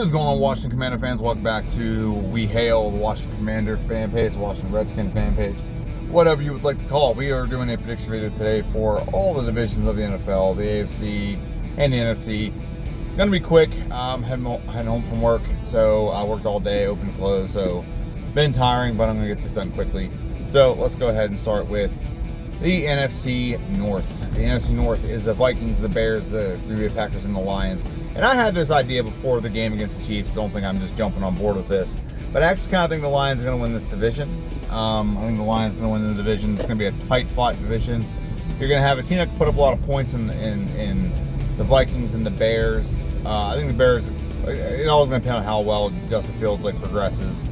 What is going on, Washington Commander fans? Welcome back to We Hail the Washington Commander fan page, Washington Redskin fan page, whatever you would like to call it. We are doing a prediction video today for all the divisions of the NFL, the AFC and the NFC. Gonna be quick. Heading home from work, so I worked all day, open and close, so been tiring, but I'm gonna get this done quickly. So let's go ahead and start with the NFC North. The NFC North is the Vikings, the Bears, the Green Bay Packers, and the Lions. And I had this idea before the game against the Chiefs. Don't think I'm just jumping on board with this. But I actually kind of think the Lions are going to win this division. I think the Lions are going to win the division. It's going to be a tight-fought division. You're going to have a team that can put up a lot of points in the Vikings and the Bears. I think the Bears, it all is going to depend on how well Justin Fields progresses.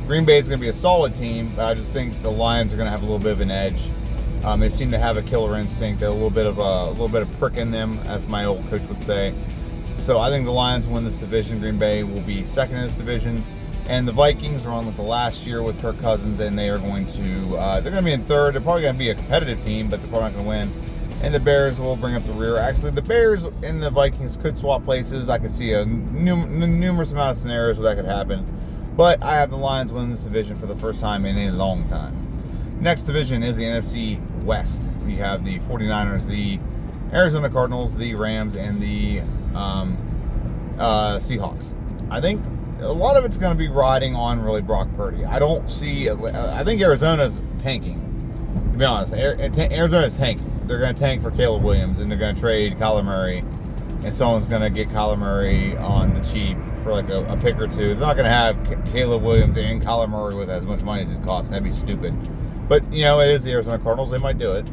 Green Bay is going to be a solid team, but I just think the Lions are going to have a little bit of an edge. They seem to have a killer instinct, a little bit of prick in them, as my old coach would say. So I think the Lions win this division. Green Bay will be second in this division, and the Vikings are on with the last year with Kirk Cousins, and they are going to they're going to be in third. They're probably going to be a competitive team, but they're probably not going to win. And the Bears will bring up the rear. Actually, the Bears and the Vikings could swap places. I could see a numerous amount of scenarios where that could happen, but I have the Lions winning this division for the first time in a long time. Next division is the NFC West. We have the 49ers, the Arizona Cardinals, the Rams, and the Seahawks. I think a lot of it's going to be riding on really Brock Purdy. I think Arizona's tanking. To be honest, Arizona's tanking. They're going to tank for Caleb Williams, and they're going to trade Kyler Murray, and someone's going to get Kyler Murray on the cheap for like a pick or two. They're not going to have Caleb Williams and Kyler Murray with as much money as it costs. That'd be stupid. But, it is the Arizona Cardinals. They might do it.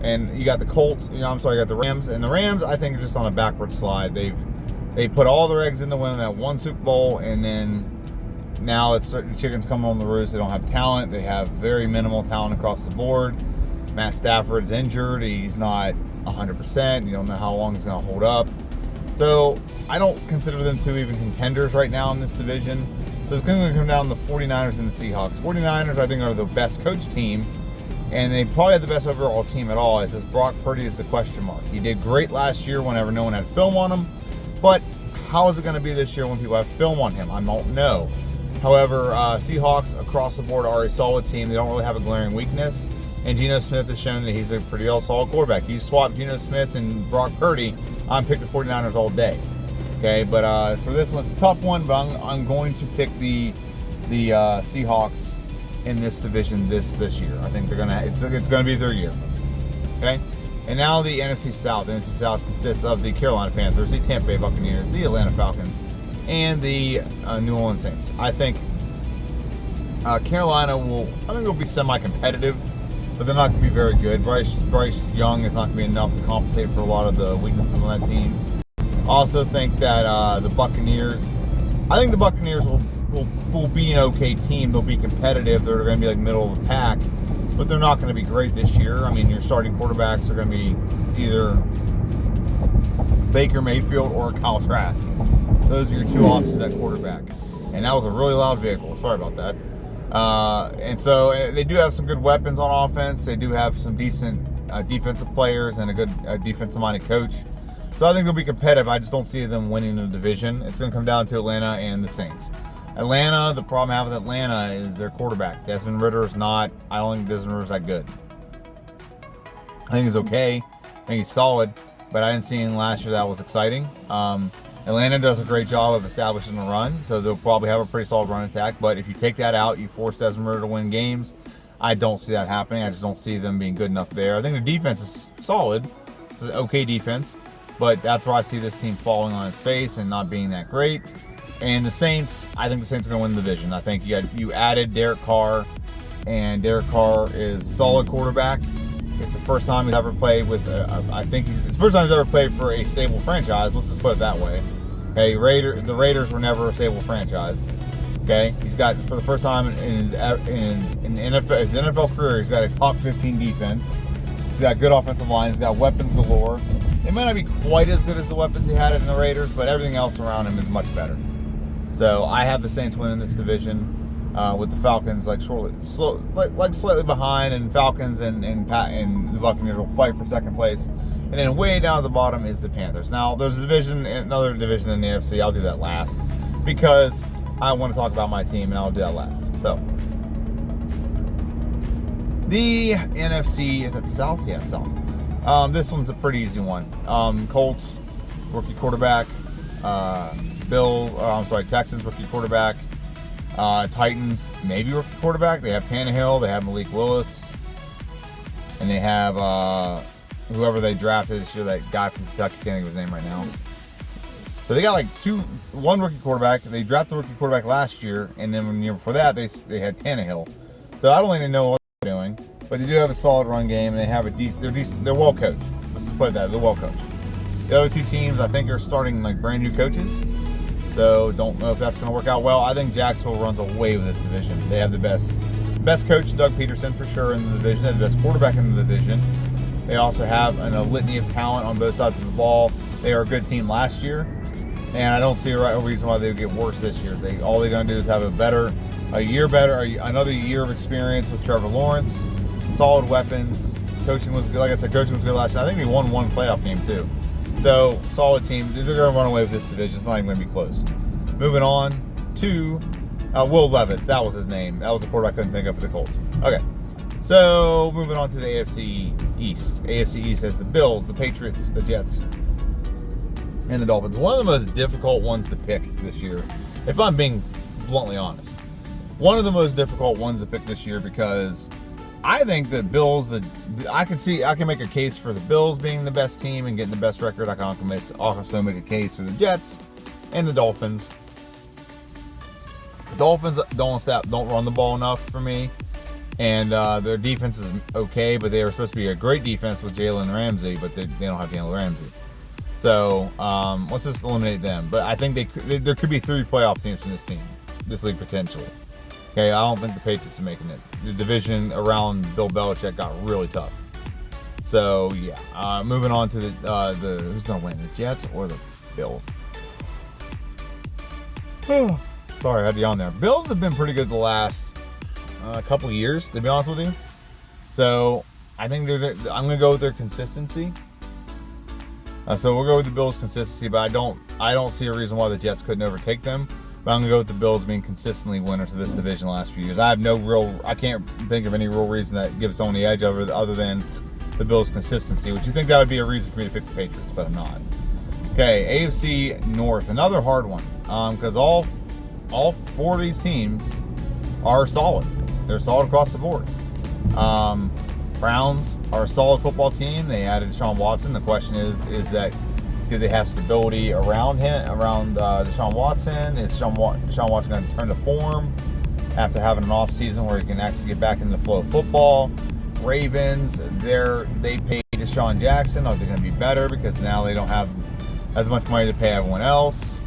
And you got the Colts, you got the Rams. And the Rams, I think, are just on a backward slide. They put all their eggs into winning that one Super Bowl, and then now it's certain chickens coming on the roost. They don't have talent. They have very minimal talent across the board. Matt Stafford's injured. He's not 100%. You don't know how long he's going to hold up. So I don't consider them two even contenders right now in this division. So it's going to come down to the 49ers and the Seahawks. 49ers, I think, are the best coach team, and they probably have the best overall team at all. It says Brock Purdy is the question mark. He did great last year whenever no one had film on him, but how is it going to be this year when people have film on him? I don't know. However, Seahawks across the board are a solid team. They don't really have a glaring weakness, and Geno Smith has shown that he's a pretty solid quarterback. You swap Geno Smith and Brock Purdy, I'm picking the 49ers all day. Okay, but for this one, it's a tough one, but I'm going to pick the Seahawks in this division this year. I think it's gonna be their year. Okay, and now the NFC South. The NFC South consists of the Carolina Panthers, the Tampa Bay Buccaneers, the Atlanta Falcons, and the New Orleans Saints. I think Carolina will be semi-competitive, but they're not going to be very good. Bryce Young is not going to be enough to compensate for a lot of the weaknesses on that team. I also think that the Buccaneers will be an okay team. They'll be competitive. They're going to be middle of the pack, but they're not going to be great this year. I mean, your starting quarterbacks are going to be either Baker Mayfield or Kyle Trask. Those are your two options at quarterback. And that was a really loud vehicle. Sorry about that. And so they do have some good weapons on offense. They do have some decent defensive players and a good defensive-minded coach. So I think they'll be competitive. I just don't see them winning the division. It's going to come down to Atlanta and the Saints. Atlanta, the problem I have with Atlanta is their quarterback. Desmond Ridder is not. I don't think Desmond Ridder is that good. I think he's okay. I think he's solid, but I didn't see him last year that was exciting. Atlanta does a great job of establishing the run, so they'll probably have a pretty solid run attack. But if you take that out, you force Desmond Ridder to win games. I don't see that happening. I just don't see them being good enough there. I think the defense is solid. It's an okay defense. But that's where I see this team falling on its face and not being that great. And the Saints, I think the Saints are going to win the division. I think you added Derek Carr, and Derek Carr is a solid quarterback. It's the first time he's ever played with it's the first time he's ever played for a stable franchise. Let's just put it that way. Okay, the Raiders were never a stable franchise. Okay, he's got, for the first time in the NFL, his NFL career, he's got a top 15 defense. He's got good offensive line. He's got weapons galore. They might not be quite as good as the weapons he had in the Raiders, but everything else around him is much better. So I have the Saints winning this division, with the Falcons slightly behind, and Falcons and the Buccaneers will fight for second place. And then way down at the bottom is the Panthers. Now there's another division in the AFC. I'll do that last. because I want to talk about my team, and I'll do that last. So, the NFC, is that South? Yeah, South. This one's a pretty easy one. Colts, rookie quarterback. Texans, rookie quarterback. Titans, maybe rookie quarterback. They have Tannehill, they have Malik Willis, and they have whoever they drafted this year, that guy from Kentucky, can't think of his name right now. So they got like one rookie quarterback. They drafted the rookie quarterback last year, and then the year before that, they had Tannehill. So I don't even know what they're doing, but they do have a solid run game, and they have they're well coached. Let's just put it that, they're well coached. The other two teams, I think, are starting like brand new coaches. So don't know if that's going to work out well. I think Jacksonville runs away with this division. They have the best coach, Doug Peterson, for sure, in the division. They have the best quarterback in the division. They also have a litany of talent on both sides of the ball. They are a good team last year, and I don't see a reason why they would get worse this year. All they're going to do is have another year of experience with Trevor Lawrence, solid weapons. Coaching was good. Like I said, coaching was good last year. I think they won one playoff game too. So, solid team. They're going to run away with this division. It's not even going to be close. Moving on to Will Levis. That was his name. That was the quarterback I couldn't think of for the Colts. Okay. So, moving on to the AFC East. AFC East has the Bills, the Patriots, the Jets, and the Dolphins. One of the most difficult ones to pick this year, if I'm being bluntly honest. One of the most difficult ones to pick this year because I think the Bills, I can make a case for the Bills being the best team and getting the best record. I can also make a case for the Jets and the Dolphins. The Dolphins don't run the ball enough for me, and their defense is okay, but they were supposed to be a great defense with Jalen Ramsey, but they don't have Jalen Ramsey. So let's just eliminate them. But I think there could be 3 playoff teams from this league potentially. Okay, I don't think the Patriots are making it. The division around Bill Belichick got really tough. So yeah, moving on to the who's gonna win, the Jets or the Bills? Sorry, I had you on there. Bills have been pretty good the last couple years, to be honest with you. So I think I'm gonna go with their consistency. So we'll go with the Bills' consistency, but I don't see a reason why the Jets couldn't overtake them. But I'm going to go with the Bills being consistently winners of this division the last few years. I can't think of any real reason that gives someone the edge other than the Bills' consistency, which you think that would be a reason for me to pick the Patriots, but I'm not. Okay, AFC North, another hard one, because all 4 of these teams are solid. They're solid across the board. Browns are a solid football team. They added Deshaun Watson. The question is that, do they have stability around Deshaun Watson? Is Deshaun Watson going to turn to form after having an off season where he can actually get back into the flow of football? Ravens, they paid Deshaun Jackson. Are they going to be better because now they don't have as much money to pay everyone else?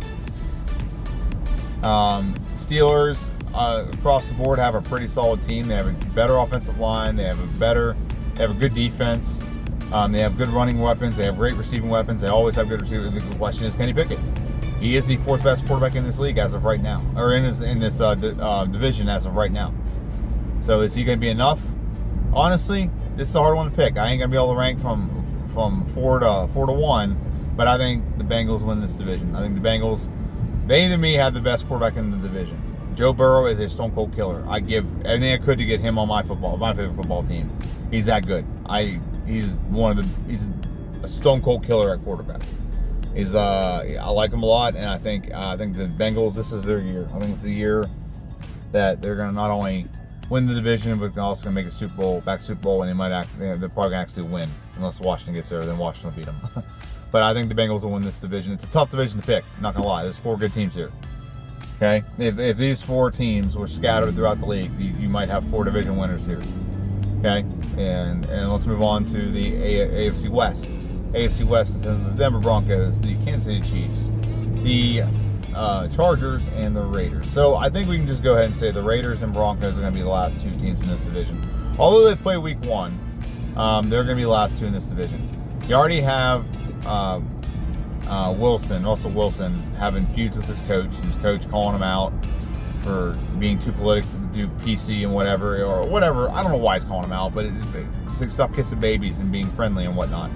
Steelers, across the board, have a pretty solid team. They have a better offensive line. They have a good defense. They have good running weapons. They have great receiving weapons. They always have good receivers. The question is, Kenny Pickett. He is the 4th best quarterback in this league as of right now, or in this division as of right now. So is he going to be enough? Honestly, this is a hard one to pick. I ain't going to be able to rank from 4 to 1, but I think the Bengals win this division. I think the Bengals, they to me have the best quarterback in the division. Joe Burrow is a stone cold killer. I give everything I could to get him on my favorite football team. He's that good. He's a stone cold killer at quarterback. I like him a lot, and I think the Bengals, this is their year. I think it's the year that they're going to not only win the division, but they're also going to make a Super Bowl, and they're probably going to actually win unless Washington gets there. Then Washington will beat them. But I think the Bengals will win this division. It's a tough division to pick. I'm not going to lie. There's 4 good teams here. Okay, if these 4 teams were scattered throughout the league, you might have 4 division winners here. Okay, and let's move on to the AFC West. AFC West consists of the Denver Broncos, the Kansas City Chiefs, the Chargers, and the Raiders. So I think we can just go ahead and say the Raiders and Broncos are going to be the last 2 teams in this division. Although they play week 1, they're going to be the last 2 in this division. You already have Russell Wilson, having feuds with his coach, and his coach calling him out for being too political to do PC and whatever. I don't know why he's calling him out, but stop kissing babies and being friendly and whatnot.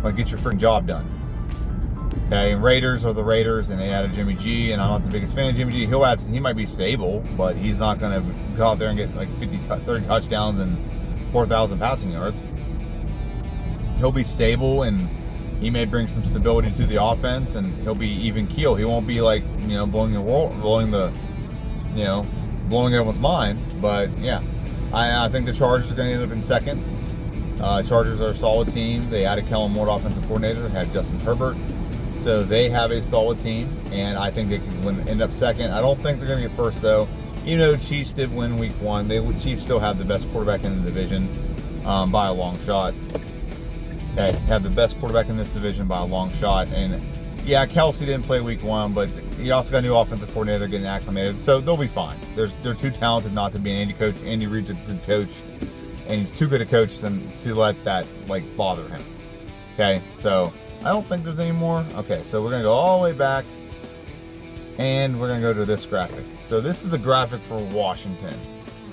Like, get your freaking job done. Okay, and Raiders are the Raiders, and they added Jimmy G, and I'm not the biggest fan of Jimmy G. He might be stable, but he's not going to go out there and get like 30 touchdowns and 4,000 passing yards. He'll be stable, and he may bring some stability to the offense, and he'll be even keel. He won't be like, blowing everyone's mind. But yeah, I think the Chargers are going to end up in second. Chargers are a solid team. They added Kellen Moore, offensive coordinator. They had Justin Herbert. So they have a solid team, and I think they can end up second. I don't think they're going to get first, though. Even though the Chiefs did win week 1, the Chiefs still have the best quarterback in the division by a long shot. Okay, have the best quarterback in this division by a long shot. And yeah, Kelsey didn't play week 1, but he also got a new offensive coordinator getting acclimated, so they'll be fine. They're too talented not to be an coach. Andy Reid's a good coach, and he's too good a coach to let that bother him. Okay, so I don't think there's any more. Okay, so we're gonna go all the way back, and we're gonna go to this graphic. So this is the graphic for Washington.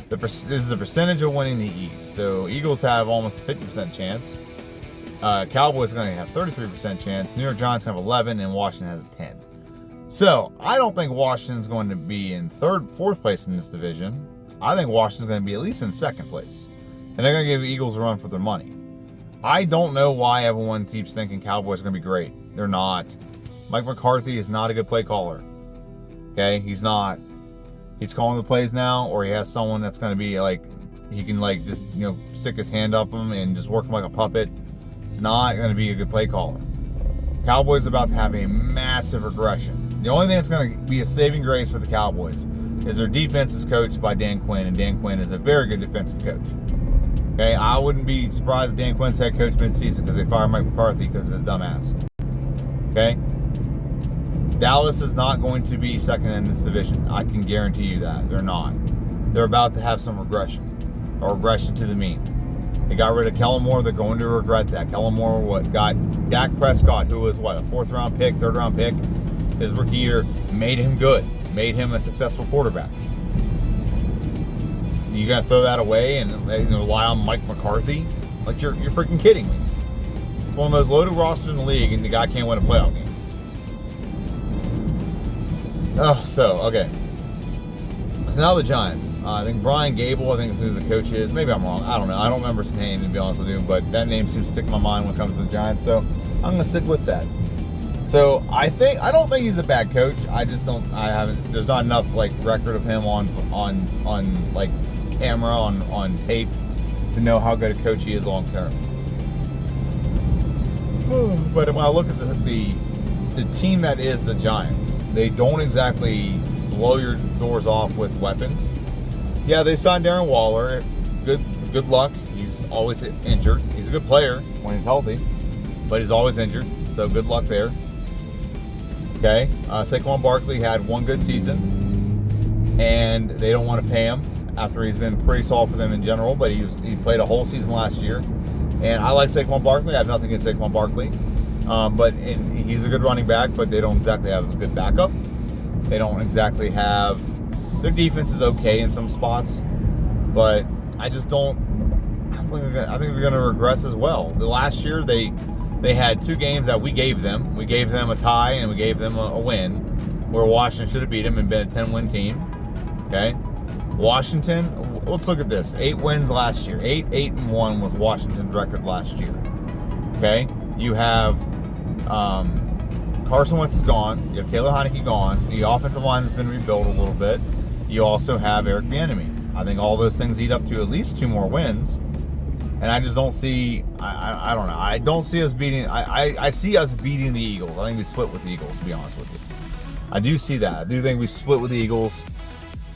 This is the percentage of winning the East. So Eagles have almost a 50% chance. Cowboys are going to have 33% chance. New York Giants have 11, and Washington has 10. So I don't think Washington's going to be in fourth place in this division. I think Washington's going to be at least in second place, and they're going to give the Eagles a run for their money. I don't know why everyone keeps thinking Cowboys are going to be great. They're not. Mike McCarthy is not a good play caller. Okay, he's not. He's calling the plays now, or he has someone that's going to be he can just stick his hand up him and just work him like a puppet. He's not going to be a good play caller. Cowboys about to have a massive regression. The only thing that's going to be a saving grace for the Cowboys is their defense is coached by Dan Quinn, and Dan Quinn is a very good defensive coach. Okay, I wouldn't be surprised if Dan Quinn's head coach mid-season because they fired Mike McCarthy because of his dumb ass. Okay? Dallas is not going to be second in this division. I can guarantee you that. They're not. They're about to have some regression, or regression to the mean. They got rid of Kellen Moore. They're going to regret that. Kellen Moore got Dak Prescott, who was a fourth-round pick, third-round pick. His rookie year made him good, made him a successful quarterback. You got to throw that away and rely on Mike McCarthy? You're freaking kidding me. It's one of the most loaded rosters in the league, and the guy can't win a playoff game. Okay. So now the Giants. I think Brian Gable, is who the coach is. Maybe I'm wrong. I don't know. I don't remember his name, to be honest with you, but that name seems to stick in my mind when it comes to the Giants, so I'm going to stick with that. So I don't think he's a bad coach. There's not enough record of him on camera, on tape to know how good a coach he is long term. But when I look at the team that is the Giants, they don't exactly blow your doors off with weapons. Yeah, they signed Darren Waller. Good luck. He's always injured. He's a good player when he's healthy, but he's always injured. So good luck there. Okay, Saquon Barkley had one good season, and they don't want to pay him after he's been pretty solid for them in general. But he played a whole season last year, and I like Saquon Barkley. I have nothing against Saquon Barkley, but he's a good running back. But they don't exactly have a good backup. They don't exactly have. Their defense is okay in some spots, but I just don't. I think they're going to regress as well. The last year they had two games that we gave them. We gave them a tie and we gave them a win, where Washington should have beat them and been a 10-win team. Okay, Washington. Let's look at this. 8 wins last year. 8-1 was Washington's record last year. Okay, you have. Carson Wentz is gone. You have Taylor Heinicke gone. The offensive line has been rebuilt a little bit. You also have Eric Bieniemy. I think all those things eat up to at least 2 more wins. And I just don't see. I don't know. I don't see us beating. I see us beating the Eagles. I think we split with the Eagles, to be honest with you. I do see that. I do think we split with the Eagles.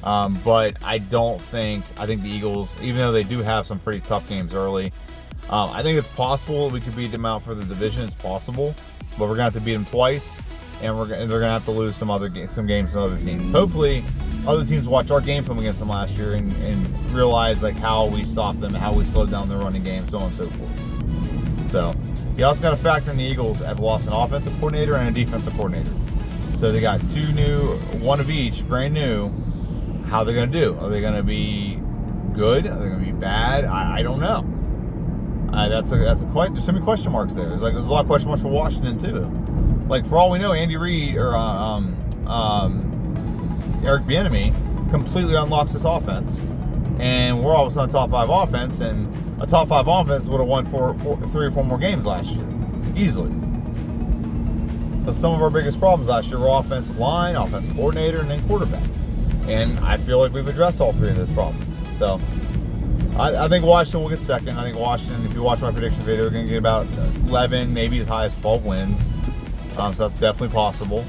But I don't think. I think the Eagles, even though they do have some pretty tough games early, I think it's possible we could beat them out for the division. It's possible. But we're going to have to beat them twice, and they're going to have to lose some games to other teams. Hopefully, other teams watch our game film against them last year and realize how we stopped them and how we slowed down their running game, so on and so forth. So, you also got to factor in the Eagles have lost an offensive coordinator and a defensive coordinator. So they got 2 new, one of each, brand new. How are they going to do? Are they going to be good? Are they going to be bad? I don't know. There's so many question marks there. There's a lot of question marks for Washington too. Like, for all we know, Andy Reid or Eric Bieniemy completely unlocks this offense, and we're all of a sudden a top 5 offense, and a top 5 offense would have won 3 or 4 more games last year, easily. Because some of our biggest problems last year were offensive line, offensive coordinator, and then quarterback. And I feel like we've addressed all 3 of those problems. So I think Washington will get second. I think Washington, if you watch my prediction video, we're going to get about 11, maybe as high as 12 wins. So that's definitely possible.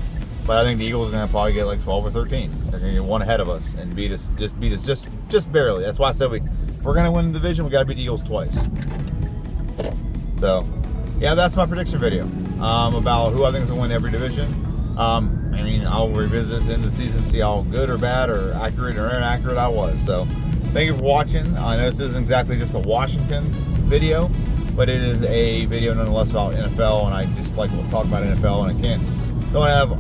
But I think the Eagles are going to probably get like 12 or 13. They're going to get one ahead of us and beat us just barely. That's why I said if we're going to win the division, we got to beat the Eagles twice. So, yeah, that's my prediction video about who I think is going to win every division. I mean, I'll revisit this in the season, see how good or bad or accurate or inaccurate I was. So, thank you for watching. I know this isn't exactly just a Washington video, but it is a video nonetheless about NFL, and I just like to talk about NFL, and I don't have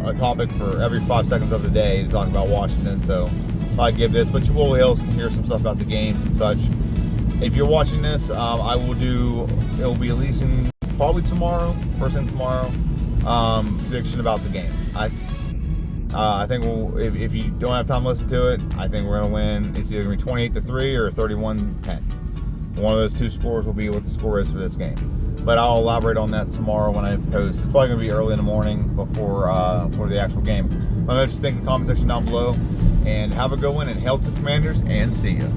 a topic for every 5 seconds of the day to talk about Washington, so I give this, but you will hear some stuff about the games and such. If you're watching this, it'll be releasing probably tomorrow, first thing tomorrow, prediction about the game. I think if you don't have time to listen to it, I think we're going to win. It's either going to be 28-3 or 31-10. One of those 2 scores will be what the score is for this game. But I'll elaborate on that tomorrow when I post. It's probably going to be early in the morning before the actual game. Let me know what you think in the comment section down below. And have a good one, and hail to the Commanders, and see ya.